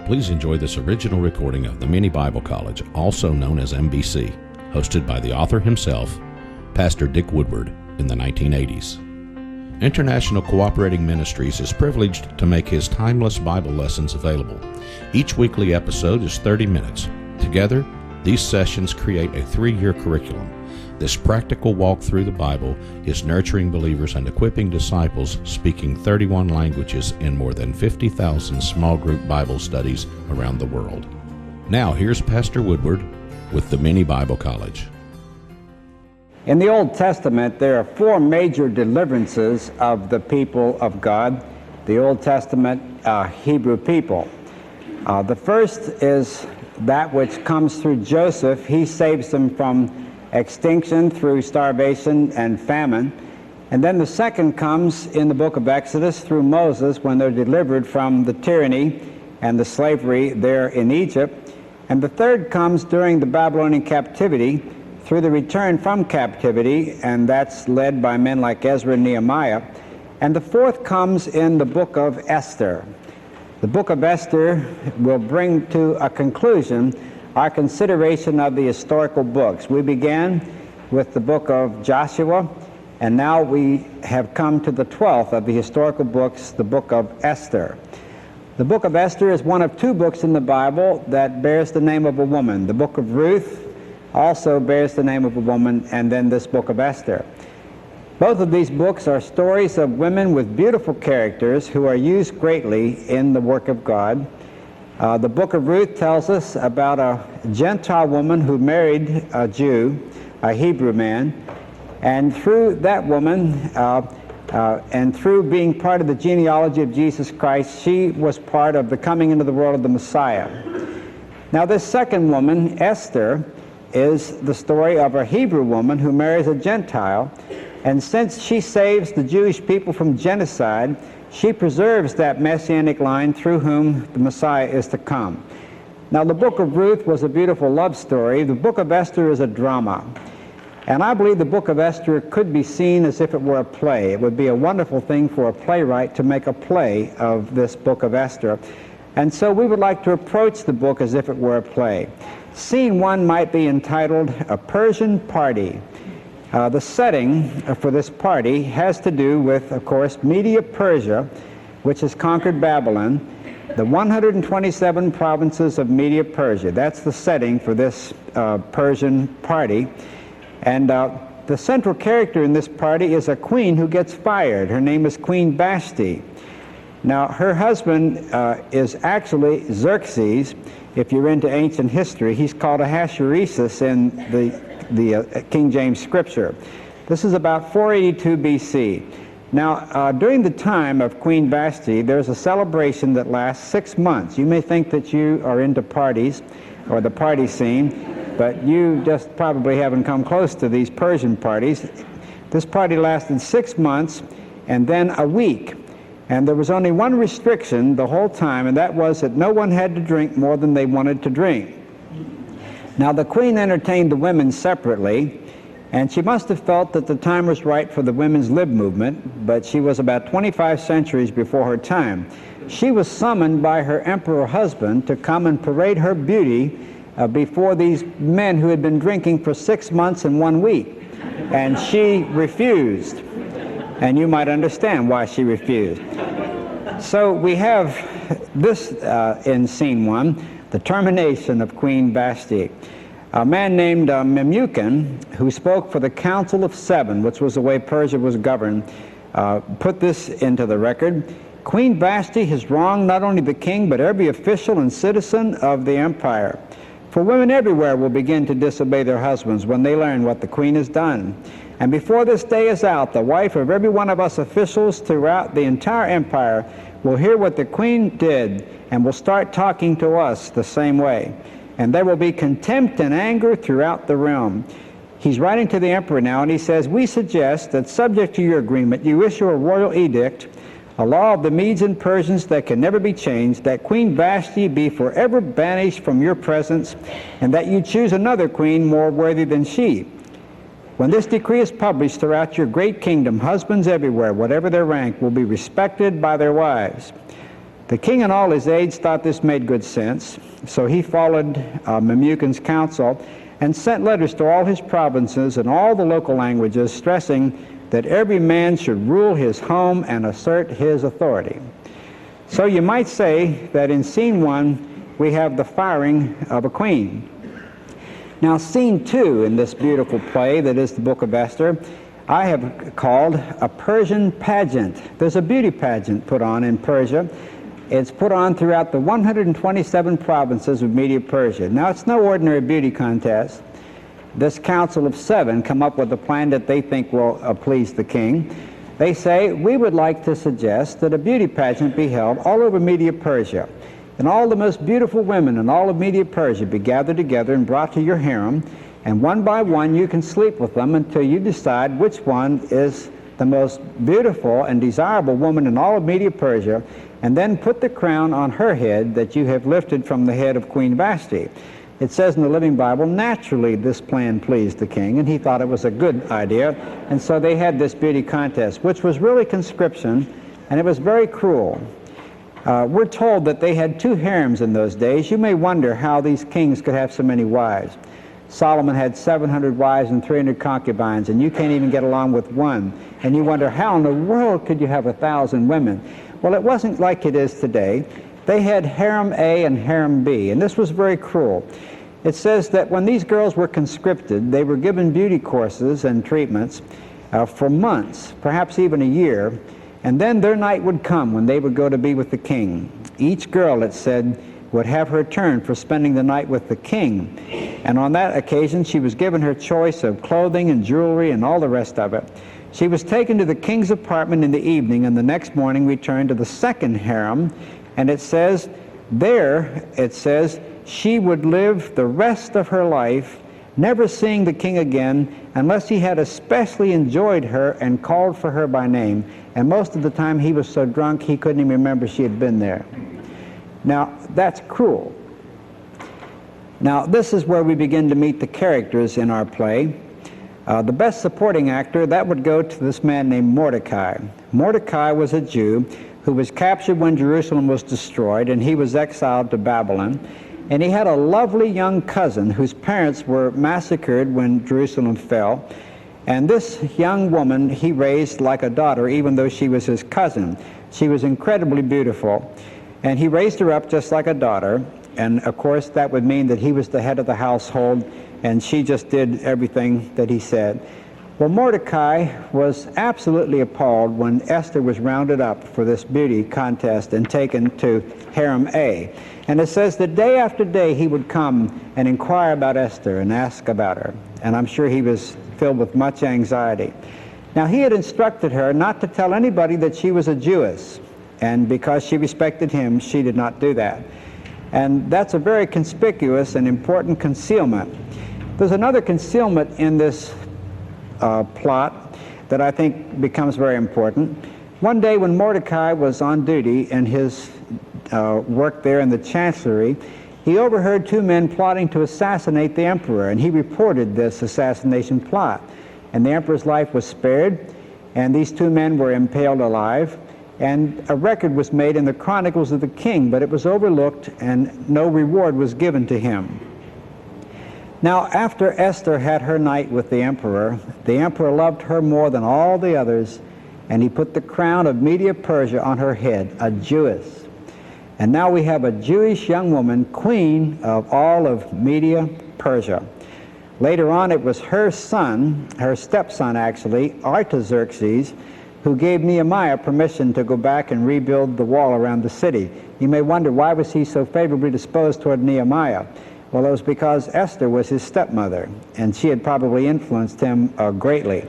Please enjoy this original recording of the Mini Bible College, also known as MBC, hosted by the author himself, Pastor Dick Woodward, in the 1980s. International Cooperating Ministries is privileged to make his timeless Bible lessons available. Each weekly episode is 30 minutes. Together, these sessions create a 3-year curriculum. This practical walk through the Bible is nurturing believers and equipping disciples speaking 31 languages in more than 50,000 small group Bible studies around the world. Now, here's Pastor Woodward with the Mini Bible College. In the Old Testament, there are 4 major deliverances of the people of God, the Old Testament Hebrew people. The first is that which comes through Joseph. He saves them from extinction through starvation and famine. And then the second comes in the book of Exodus through Moses when they're delivered from the tyranny and the slavery there in Egypt. And the third comes during the Babylonian captivity through the return from captivity, and that's led by men like Ezra and Nehemiah. And the fourth comes in the book of Esther. The book of Esther will bring to a conclusion our consideration of the historical books. We began with the book of Joshua, and now we have come to the 12th of the historical books, the book of Esther. The book of Esther is one of 2 books in the Bible that bears the name of a woman. The book of Ruth also bears the name of a woman, and then this book of Esther. Both of these books are stories of women with beautiful characters who are used greatly in the work of God. The book of Ruth tells us about a Gentile woman who married a Jew, a Hebrew man, and through that woman, and through being part of the genealogy of Jesus Christ, she was part of the coming into the world of the Messiah. Now this second woman, Esther, is the story of a Hebrew woman who marries a Gentile, and since she saves the Jewish people from genocide, she preserves that messianic line through whom the Messiah is to come. Now, the book of Ruth was a beautiful love story. The book of Esther is a drama. And I believe the book of Esther could be seen as if it were a play. It would be a wonderful thing for a playwright to make a play of this book of Esther. And so we would like to approach the book as if it were a play. Scene 1 might be entitled A Persian Party. The setting for this party has to do with, of course, Media Persia, which has conquered Babylon, the 127 provinces of Media Persia. That's the setting for this Persian party. And the central character in this party is a queen who gets fired. Her name is Queen Vashti. Now, her husband is actually Xerxes. If you're into ancient history, he's called Ahasuerus in the King James Scripture. This is about 482 BC. Now, during the time of Queen Vashti, there's a celebration that lasts 6 months. You may think that you are into parties or the party scene, but you just probably haven't come close to these Persian parties. This party lasted 6 months and then a week. And there was only one restriction the whole time, and that was that no one had to drink more than they wanted to drink. Now, the queen entertained the women separately, and she must have felt that the time was right for the women's lib movement, but she was about 25 centuries before her time. She was summoned by her emperor husband to come and parade her beauty before these men who had been drinking for 6 months and 1 week, and she refused. And you might understand why she refused. So we have this in scene 1, the termination of Queen Vashti. A man named Memucan, who spoke for the Council of 7, which was the way Persia was governed, put this into the record. Queen Vashti has wronged not only the king, but every official and citizen of the empire. For women everywhere will begin to disobey their husbands when they learn what the queen has done. And before this day is out, the wife of every one of us officials throughout the entire empire will hear what the queen did and will start talking to us the same way. And there will be contempt and anger throughout the realm. He's writing to the emperor now, and he says, we suggest that subject to your agreement, you issue a royal edict, a law of the Medes and Persians that can never be changed, that Queen Vashti be forever banished from your presence, and that you choose another queen more worthy than she. When this decree is published throughout your great kingdom, husbands everywhere, whatever their rank, will be respected by their wives. The king and all his aides thought this made good sense, so he followed Memucan's counsel and sent letters to all his provinces and all the local languages, stressing that every man should rule his home and assert his authority. So you might say that in scene 1, we have the firing of a queen. Now, scene 2 in this beautiful play that is the Book of Esther, I have called a Persian pageant. There's a beauty pageant put on in Persia. It's put on throughout the 127 provinces of Media-Persia. Now, it's no ordinary beauty contest. This council of 7 come up with a plan that they think will please the king. They say, we would like to suggest that a beauty pageant be held all over Media-Persia, and all the most beautiful women in all of Media-Persia be gathered together and brought to your harem, and one by one you can sleep with them until you decide which one is the most beautiful and desirable woman in all of Media-Persia, and then put the crown on her head that you have lifted from the head of Queen Vashti. It says in the Living Bible, naturally this plan pleased the king, and he thought it was a good idea, and so they had this beauty contest, which was really conscription, and it was very cruel. We're told that they had 2 harems in those days. You may wonder how these kings could have so many wives. Solomon had 700 wives and 300 concubines, and you can't even get along with one. And you wonder, how in the world could you have 1,000 women? Well, it wasn't like it is today. They had harem A and harem B, and this was very cruel. It says that when these girls were conscripted, they were given beauty courses and treatments for months, perhaps even a year, and then their night would come when they would go to be with the king. Each girl, it said, would have her turn for spending the night with the king. And on that occasion, she was given her choice of clothing and jewelry and all the rest of it. She was taken to the king's apartment in the evening, and the next morning returned to the second harem. And it says, she would live the rest of her life, never seeing the king again, unless he had especially enjoyed her and called for her by name. And most of the time he was so drunk he couldn't even remember she had been there. Now, that's cruel. Now, this is where we begin to meet the characters in our play. The best supporting actor, that would go to this man named Mordecai. Mordecai was a Jew who was captured when Jerusalem was destroyed, and he was exiled to Babylon. And he had a lovely young cousin whose parents were massacred when Jerusalem fell. And this young woman he raised like a daughter, even though she was his cousin. She was incredibly beautiful. And he raised her up just like a daughter. And of course, that would mean that he was the head of the household, and she just did everything that he said. Well, Mordecai was absolutely appalled when Esther was rounded up for this beauty contest and taken to harem A. And it says that day after day he would come and inquire about Esther and ask about her. And I'm sure he was filled with much anxiety. Now, he had instructed her not to tell anybody that she was a Jewess. And because she respected him, she did not do that. And that's a very conspicuous and important concealment. There's another concealment in this plot that I think becomes very important. One day when Mordecai was on duty in his work there in the chancellery, he overheard 2 men plotting to assassinate the emperor, and he reported this assassination plot. And the emperor's life was spared, and these 2 men were impaled alive, and a record was made in the Chronicles of the King, but it was overlooked and no reward was given to him. Now, after Esther had her night with the emperor loved her more than all the others, and he put the crown of Media-Persia on her head, a Jewess. And now we have a Jewish young woman, queen of all of Media-Persia. Later on, it was her son, her stepson actually, Artaxerxes, who gave Nehemiah permission to go back and rebuild the wall around the city. You may wonder, why was he so favorably disposed toward Nehemiah? Well, it was because Esther was his stepmother, and she had probably influenced him greatly.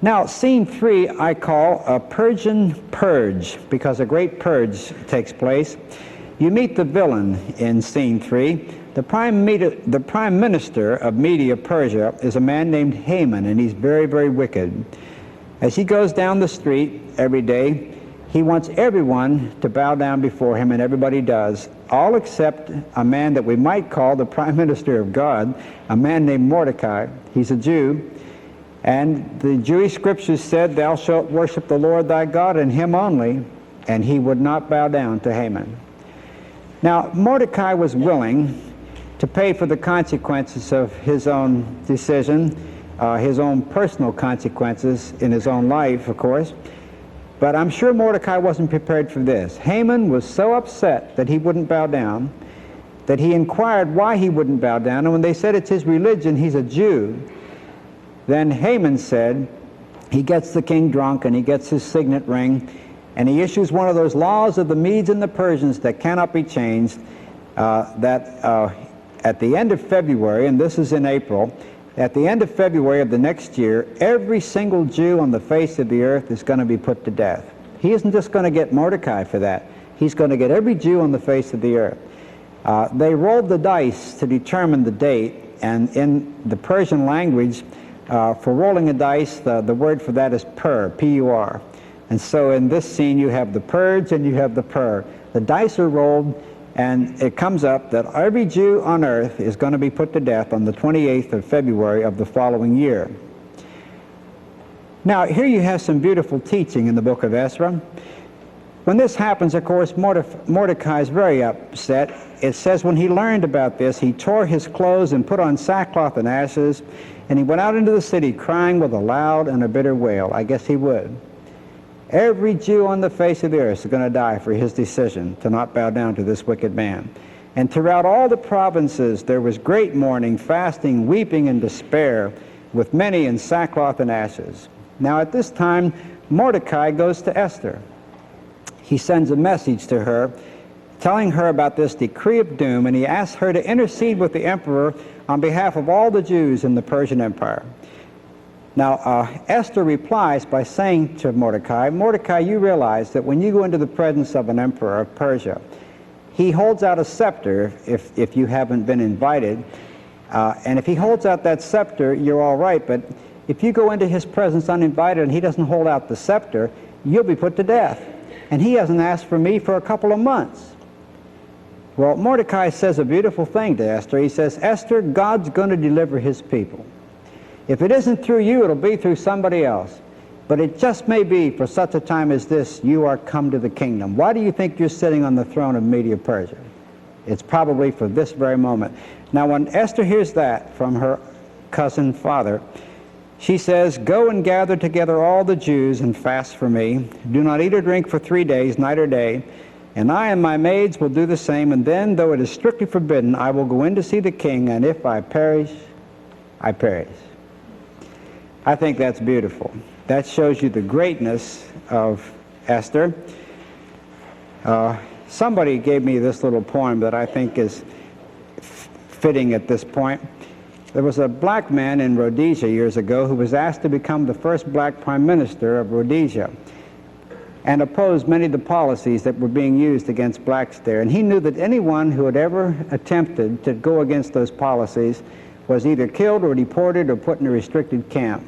Now, scene 3 I call a Persian purge, because a great purge takes place. You meet the villain in scene 3. The prime minister of Media-Persia is a man named Haman, and he's very, very wicked. As he goes down the street every day, he wants everyone to bow down before him, and everybody does, all except a man that we might call the prime minister of God, a man named Mordecai. He's a Jew, and the Jewish scriptures said, "Thou shalt worship the Lord thy God, and him only." and he would not bow down to Haman. Now, Mordecai was willing to pay for the consequences of his own decision, his own personal consequences in his own life, of course. But I'm sure Mordecai wasn't prepared for this. Haman was so upset that he wouldn't bow down that he inquired why he wouldn't bow down. And when they said it's his religion, he's a Jew, then Haman said, he gets the king drunk and he gets his signet ring and he issues one of those laws of the Medes and the Persians that cannot be changed, that at the end of February, and this is in April, at the end of February of the next year, every single Jew on the face of the earth is going to be put to death. He isn't just going to get Mordecai for that. He's going to get every Jew on the face of the earth. They rolled the dice to determine the date, and in the Persian language, for rolling a dice, the word for that is pur, P-U-R. And so in this scene you have the purge and you have the pur. The dice are rolled, and it comes up that every Jew on earth is going to be put to death on the 28th of February of the following year. Now, here you have some beautiful teaching in the book of Ezra. When this happens, of course, Mordecai is very upset. It says when he learned about this, he tore his clothes and put on sackcloth and ashes, and he went out into the city crying with a loud and a bitter wail. I guess he would. Every Jew on the face of the earth is going to die for his decision to not bow down to this wicked man. And throughout all the provinces there was great mourning, fasting, weeping, and despair, with many in sackcloth and ashes. Now at this time, Mordecai goes to Esther. He sends a message to her, telling her about this decree of doom, and he asks her to intercede with the emperor on behalf of all the Jews in the Persian Empire. Now, Esther replies by saying to Mordecai, Mordecai, you realize that when you go into the presence of an emperor of Persia, he holds out a scepter if you haven't been invited. And if he holds out that scepter, you're all right. But if you go into his presence uninvited and he doesn't hold out the scepter, you'll be put to death. And he hasn't asked for me for a couple of months. Well, Mordecai says a beautiful thing to Esther. He says, Esther, God's going to deliver his people. If it isn't through you, it'll be through somebody else. But it just may be for such a time as this, you are come to the kingdom. Why do you think you're sitting on the throne of Media Persia? It's probably for this very moment. Now, when Esther hears that from her cousin father, she says, go and gather together all the Jews and fast for me. Do not eat or drink for 3 days, night or day. And I and my maids will do the same. And then, though it is strictly forbidden, I will go in to see the king. And if I perish, I perish. I think that's beautiful. That shows you the greatness of Esther. Somebody gave me this little poem that I think is fitting at this point. There was a black man in Rhodesia years ago who was asked to become the first black prime minister of Rhodesia and opposed many of the policies that were being used against blacks there. And he knew that anyone who had ever attempted to go against those policies was either killed or deported or put in a restricted camp.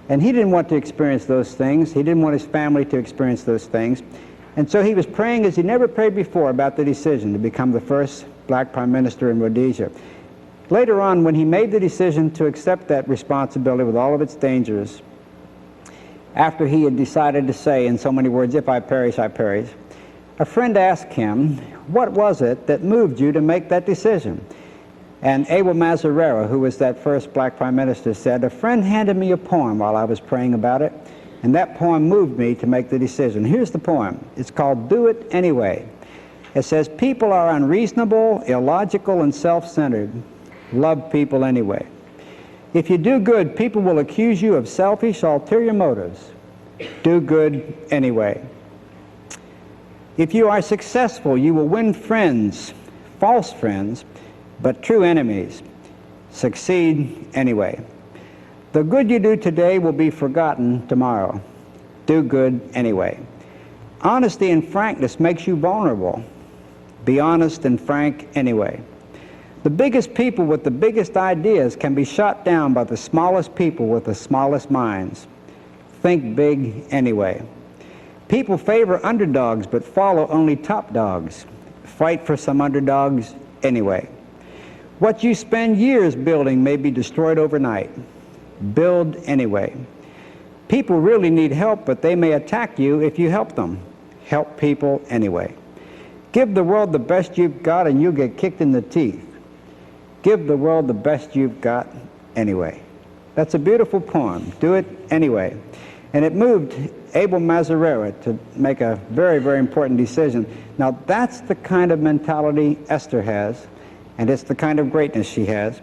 And he didn't want to experience those things. He didn't want his family to experience those things. And so he was praying as he never prayed before about the decision to become the first black prime minister in Rhodesia. Later on, when he made the decision to accept that responsibility with all of its dangers, after he had decided to say in so many words, if I perish, I perish, a friend asked him, what was it that moved you to make that decision? And Abel Mazarera, who was that first black prime minister, said, a friend handed me a poem while I was praying about it, and that poem moved me to make the decision. Here's the poem. It's called Do It Anyway. It says, people are unreasonable, illogical, and self-centered. Love people anyway. If you do good, people will accuse you of selfish, ulterior motives. Do good anyway. If you are successful, you will win friends, false friends, but true enemies. Succeed anyway. The good you do today will be forgotten tomorrow. Do good anyway. Honesty and frankness makes you vulnerable. Be honest and frank anyway. The biggest people with the biggest ideas can be shot down by the smallest people with the smallest minds. Think big anyway. People favor underdogs but follow only top dogs. Fight for some underdogs anyway. What you spend years building may be destroyed overnight. Build anyway. People really need help, but they may attack you if you help them. help people anyway. Give the world the best you've got and you'll get kicked in the teeth. Give the world the best you've got anyway. That's a beautiful poem. Do it anyway. And it moved Abel Mazarera to make a very, very important decision. Now, that's the kind of mentality Esther has, and it's the kind of greatness she has.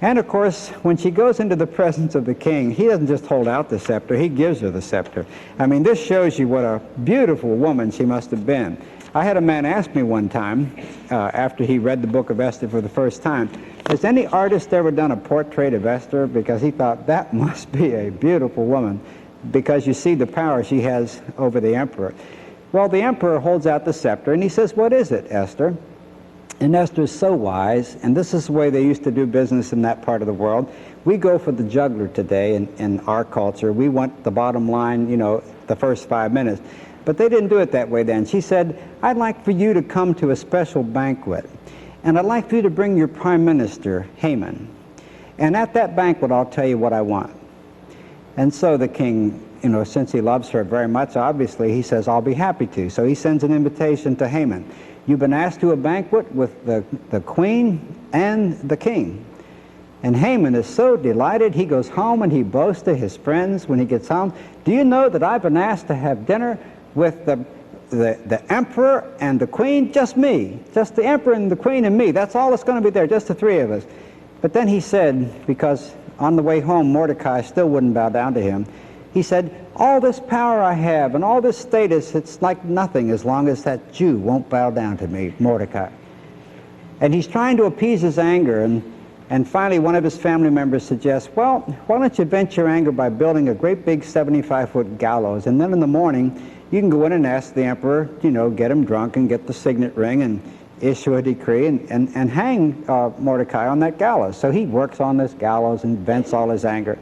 And, of course, when she goes into the presence of the king, he doesn't just hold out the scepter, he gives her the scepter. I mean, this shows you what a beautiful woman she must have been. I had a man ask me one time, after he read the book of Esther for the first time, has any artist ever done a portrait of Esther? Because he thought that must be a beautiful woman, because you see the power she has over the emperor. Well, the emperor holds out the scepter, and he says, "What is it, Esther?" And Esther's so wise, and this is the way they used to do business in that part of the world. We go for the juggler today in our culture. We want the bottom line, you know, the first 5 minutes. But they didn't do it that way then. She said, "I'd like for you to come to a special banquet, and I'd like for you to bring your prime minister, Haman. And at that banquet, I'll tell you what I want." And so the king, you know, since he loves her very much, obviously, he says, "I'll be happy to." So he sends an invitation to Haman. "You've been asked to a banquet with the queen and the king." And Haman is so delighted, he goes home and he boasts to his friends when he gets home, "Do you know that I've been asked to have dinner with the emperor and the queen? Just me. Just the emperor and the queen and me. That's all that's going to be there, just the three of us." But then he said, because on the way home Mordecai still wouldn't bow down to him, he said, "All this power I have and all this status, it's like nothing as long as that Jew won't bow down to me, Mordecai." And he's trying to appease his anger, and finally one of his family members suggests, "Well, why don't you vent your anger by building a great big 75-foot gallows, and then in the morning you can go in and ask the emperor, you know, get him drunk and get the signet ring and issue a decree and hang Mordecai on that gallows." So he works on this gallows and vents all his anger.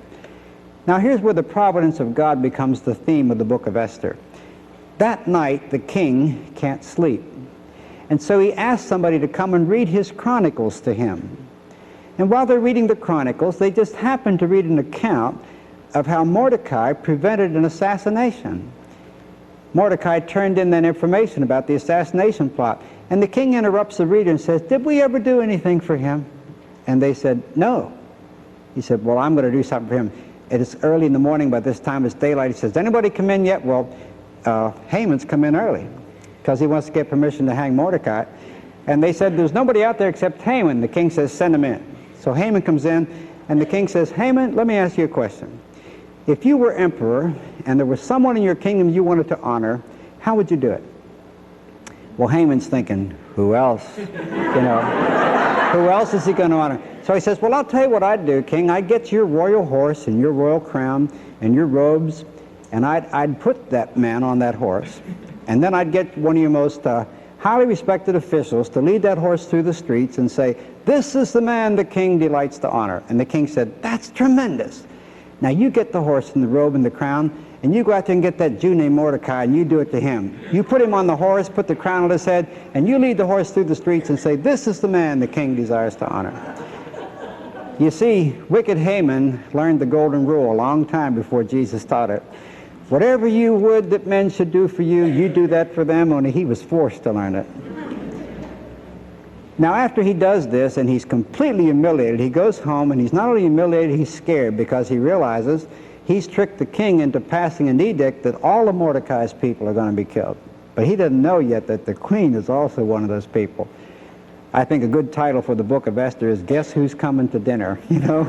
Now here's where the providence of God becomes the theme of the book of Esther. That night the king can't sleep, and so he asks somebody to come and read his chronicles to him. And while they're reading the chronicles, they just happen to read an account of how Mordecai prevented an assassination. Mordecai turned in that information about the assassination plot, and the king interrupts the reader and says, "Did we ever do anything for him?" And they said, "No." He said, "Well, I'm going to do something for him. It's early in the morning, by this time it's daylight." He says, "Anybody come in yet?" Well, Haman's come in early because he wants to get permission to hang Mordecai. And they said, "There's nobody out there except Haman." The king says, "Send him in." So Haman comes in, and the king says, "Haman, let me ask you a question. If you were emperor and there was someone in your kingdom you wanted to honor, how would you do it?" Well, Haman's thinking, who else? You know, who else is he going to honor? So he says, "Well, I'll tell you what I'd do, king. I'd get your royal horse and your royal crown and your robes, and I'd put that man on that horse, and then I'd get one of your most highly respected officials to lead that horse through the streets and say, 'This is the man the king delights to honor.'" And the king said, "That's tremendous. Now you get the horse and the robe and the crown, and you go out there and get that Jew named Mordecai, and you do it to him. You put him on the horse, put the crown on his head, and you lead the horse through the streets and say, 'This is the man the king desires to honor.'" You see, wicked Haman learned the golden rule a long time before Jesus taught it. Whatever you would that men should do for you, you do that for them, only he was forced to learn it. Now, after he does this and he's completely humiliated, he goes home and he's not only humiliated, he's scared because he realizes he's tricked the king into passing an edict that all of Mordecai's people are going to be killed. But he doesn't know yet that the queen is also one of those people. I think a good title for the book of Esther is "Guess Who's Coming to Dinner?" You know?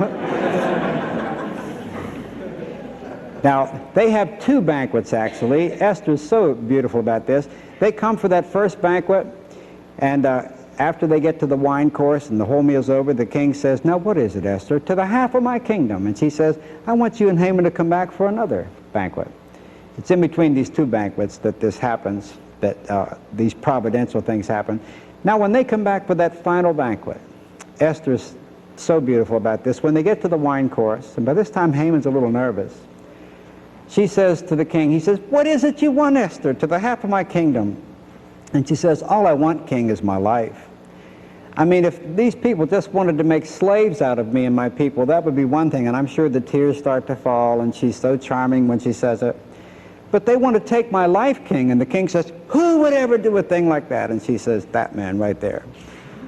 Now, they have two banquets, actually. Esther's so beautiful about this. They come for that first banquet, and after they get to the wine course and the whole meal's over, the king says, "Now, what is it, Esther?" "To the half of my kingdom." And she says, "I want you and Haman to come back for another banquet." It's in between these two banquets that this happens, that these providential things happen. Now, when they come back for that final banquet, Esther's so beautiful about this. When they get to the wine course, and by this time Haman's a little nervous, she says to the king, he says, "What is it you want, Esther, to the half of my kingdom?" And she says, "All I want, king, is my life. I mean, if these people just wanted to make slaves out of me and my people, that would be one thing." And I'm sure the tears start to fall, and she's so charming when she says it. but they want to take my life, king. And the king says, who would ever do a thing like that? And she says, that man right there.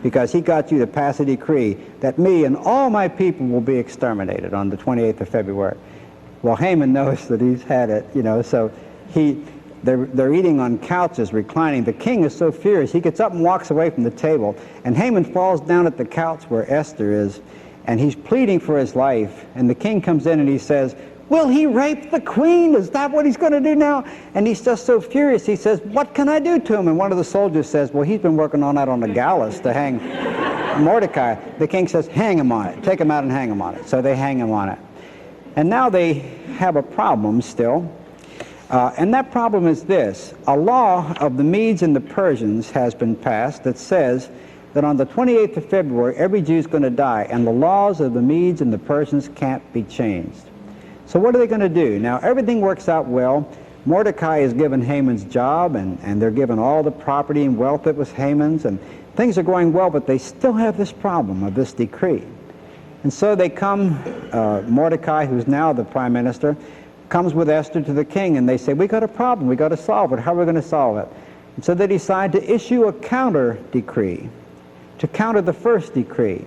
Because he got you to pass a decree that me and all my people will be exterminated on the 28th of February. Well, Haman knows that he's had it, so they're eating on couches, reclining. The king is so furious, he gets up and walks away from the table, and Haman falls down at the couch where Esther is, and he's pleading for his life. And the king comes in and he says, will he rape the queen? Is that what he's going to do now? And he's just so furious. He says, what can I do to him? And one of the soldiers says, well, he's been working all night on the gallows to hang Mordecai. The king says, hang him on it. Take him out and hang him on it. So they hang him on it. And now they have a problem still. And that problem is this. A law of the Medes and the Persians has been passed that says that on the 28th of February, every Jew is going to die. And the laws of the Medes and the Persians can't be changed. So what are they going to do? Now, everything works out well. Mordecai is given Haman's job, and they're given all the property and wealth that was Haman's, and things are going well, but they still have this problem of this decree. And so they come, Mordecai, who's now the prime minister, comes with Esther to the king, and they say, we got a problem, we got to solve it. How are we going to solve it? And so they decide to issue a counter decree, to counter the first decree.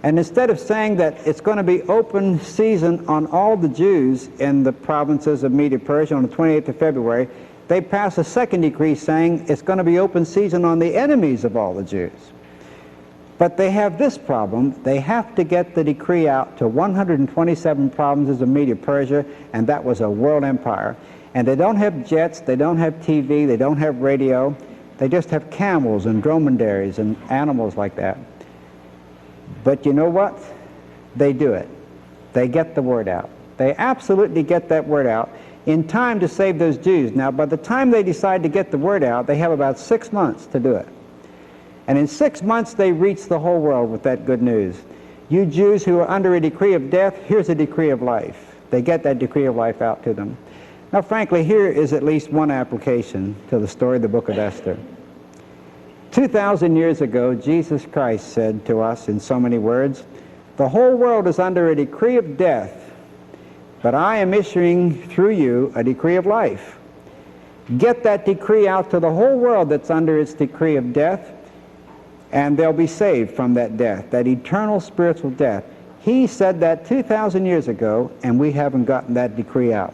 And instead of saying that it's going to be open season on all the Jews in the provinces of Media Persia on the 28th of February, they pass a second decree saying it's going to be open season on the enemies of all the Jews. But they have this problem. They have to get the decree out to 127 provinces of Media Persia, and that was a world empire. And they don't have jets, they don't have TV, they don't have radio. They just have camels and dromedaries and animals like that. But you know what? They do it. They get the word out. They absolutely get that word out in time to save those Jews. Now, by the time they decide to get the word out, they have about 6 months to do it. And in 6 months, they reach the whole world with that good news. You Jews who are under a decree of death, here's a decree of life. They get that decree of life out to them. Now, frankly, here is at least one application to the story of the book of Esther. 2,000 years ago, Jesus Christ said to us in so many words, the whole world is under a decree of death, but I am issuing through you a decree of life. Get that decree out to the whole world that's under its decree of death, and they'll be saved from that death, that eternal spiritual death. He said that 2,000 years ago, and we haven't gotten that decree out.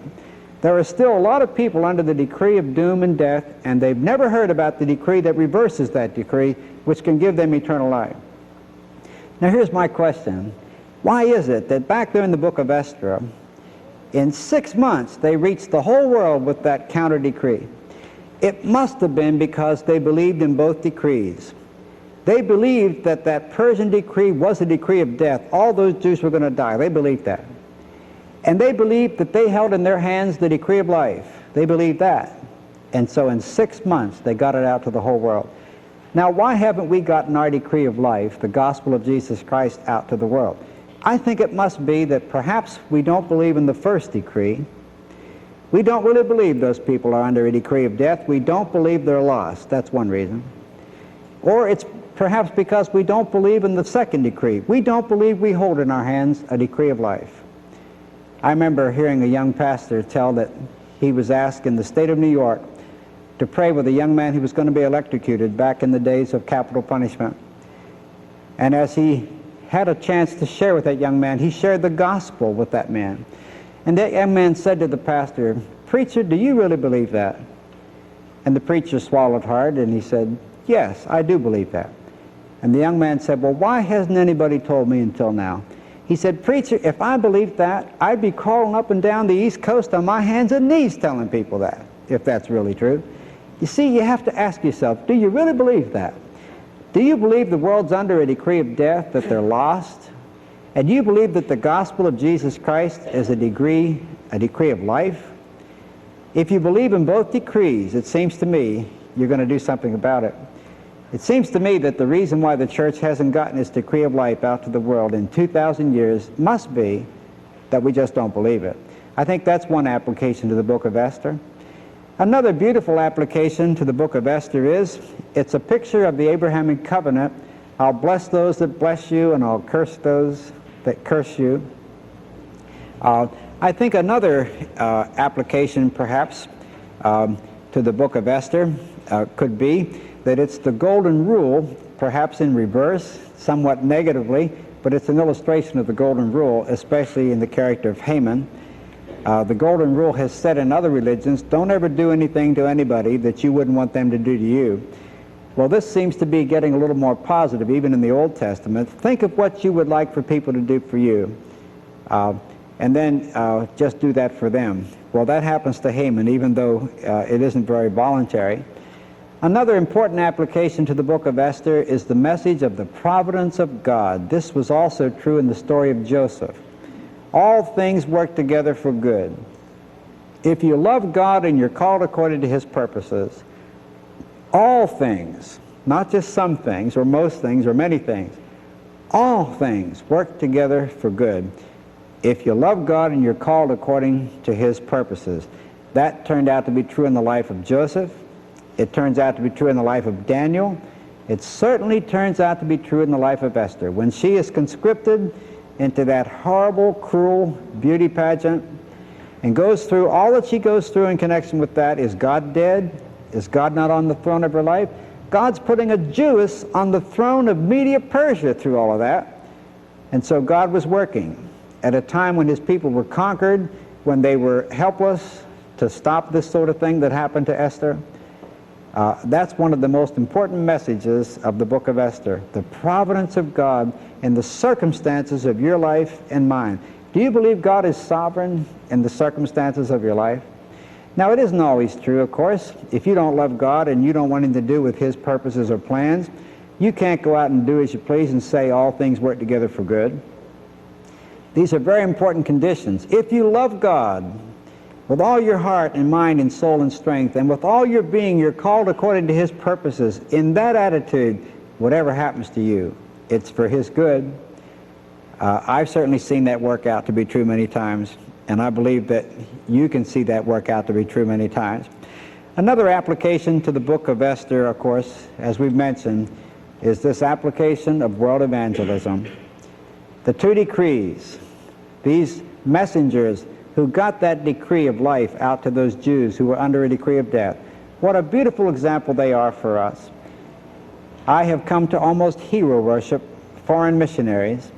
There are still a lot of people under the decree of doom and death, and they've never heard about the decree that reverses that decree, which can give them eternal life. Now here's my question. Why is it that back there in the book of Esther, in 6 months they reached the whole world with that counter decree? It must have been because they believed in both decrees. They believed that that Persian decree was a decree of death. All those Jews were going to die. They believed that. And they believed that they held in their hands the decree of life. They believed that. And so in 6 months, they got it out to the whole world. Now, why haven't we gotten our decree of life, the gospel of Jesus Christ, out to the world? I think it must be that perhaps we don't believe in the first decree. We don't really believe those people are under a decree of death. We don't believe they're lost. That's one reason. Or it's perhaps because we don't believe in the second decree. We don't believe we hold in our hands a decree of life. I remember hearing a young pastor tell that he was asked in the state of New York to pray with a young man who was going to be electrocuted back in the days of capital punishment. And as he had a chance to share with that young man, he shared the gospel with that man. And that young man said to the pastor, "Preacher, do you really believe that?" And the preacher swallowed hard and he said, "Yes, I do believe that." And the young man said, "Well, why hasn't anybody told me until now?" He said, "Preacher, if I believed that, I'd be crawling up and down the East Coast on my hands and knees telling people that, if that's really true." You see, you have to ask yourself, do you really believe that? Do you believe the world's under a decree of death, that they're lost? And do you believe that the gospel of Jesus Christ is a decree of life? If you believe in both decrees, it seems to me you're going to do something about it. It seems to me that the reason why the church hasn't gotten its decree of life out to the world in 2,000 years must be that we just don't believe it. I think that's one application to the book of Esther. Another beautiful application to the book of Esther is, it's a picture of the Abrahamic covenant. I'll bless those that bless you, and I'll curse those that curse you. I think another application, perhaps, to the book of Esther could be that it's the golden rule, perhaps in reverse, somewhat negatively, but it's an illustration of the golden rule, especially in the character of Haman. The golden rule has said in other religions, don't ever do anything to anybody that you wouldn't want them to do to you. Well, this seems to be getting a little more positive, even in the Old Testament. Think of what you would like for people to do for you, and then just do that for them. Well, that happens to Haman, even though it isn't very voluntary. Another important application to the book of Esther is the message of the providence of God. This was also true in the story of Joseph. All things work together for good. If you love God and you're called according to His purposes, all things, not just some things or most things or many things, all things work together for good. If you love God and you're called according to His purposes. That turned out to be true in the life of Joseph. It turns out to be true in the life of Daniel. It certainly turns out to be true in the life of Esther. When she is conscripted into that horrible, cruel beauty pageant and goes through all that she goes through in connection with that, is God dead? Is God not on the throne of her life? God's putting a Jewess on the throne of Media Persia through all of that. And so God was working at a time when His people were conquered, when they were helpless to stop this sort of thing that happened to Esther. That's one of the most important messages of the book of Esther, the providence of God in the circumstances of your life and mine. Do you believe God is sovereign in the circumstances of your life? Now, it isn't always true, of course. If you don't love God and you don't want Him to do with His purposes or plans, you can't go out and do as you please and say all things work together for good. These are very important conditions. If you love God with all your heart and mind and soul and strength, and with all your being, you're called according to His purposes. In that attitude, whatever happens to you, it's for His good. I've certainly seen that work out to be true many times, and I believe that you can see that work out to be true many times. Another application to the book of Esther, of course, as we've mentioned, is this application of world evangelism. The two decrees, these messengers who got that decree of life out to those Jews who were under a decree of death. What a beautiful example they are for us. I have come to almost hero worship foreign missionaries.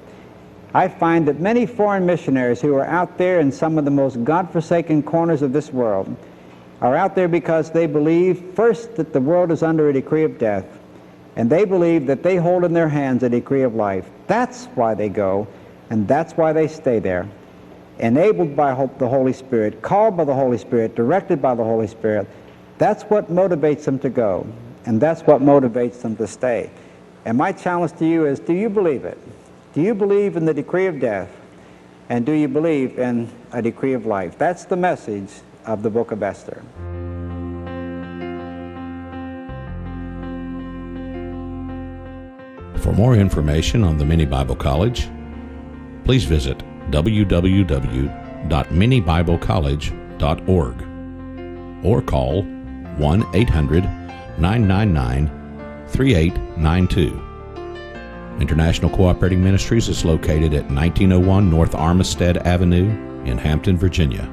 I find that many foreign missionaries who are out there in some of the most God-forsaken corners of this world are out there because they believe, first, that the world is under a decree of death, and they believe that they hold in their hands a decree of life. That's why they go, and that's why they stay there. Enabled by the Holy Spirit, called by the Holy Spirit, directed by the Holy Spirit. That's what motivates them to go, and that's what motivates them to stay. And my challenge to you is, do you believe it? Do you believe in the decree of death? And do you believe in a decree of life? That's the message of the book of Esther. For more information on the Mini Bible College, please visit www.minibiblecollege.org or call 1-800-999-3892. International Cooperating Ministries is located at 1901 North Armistead Avenue in Hampton, Virginia.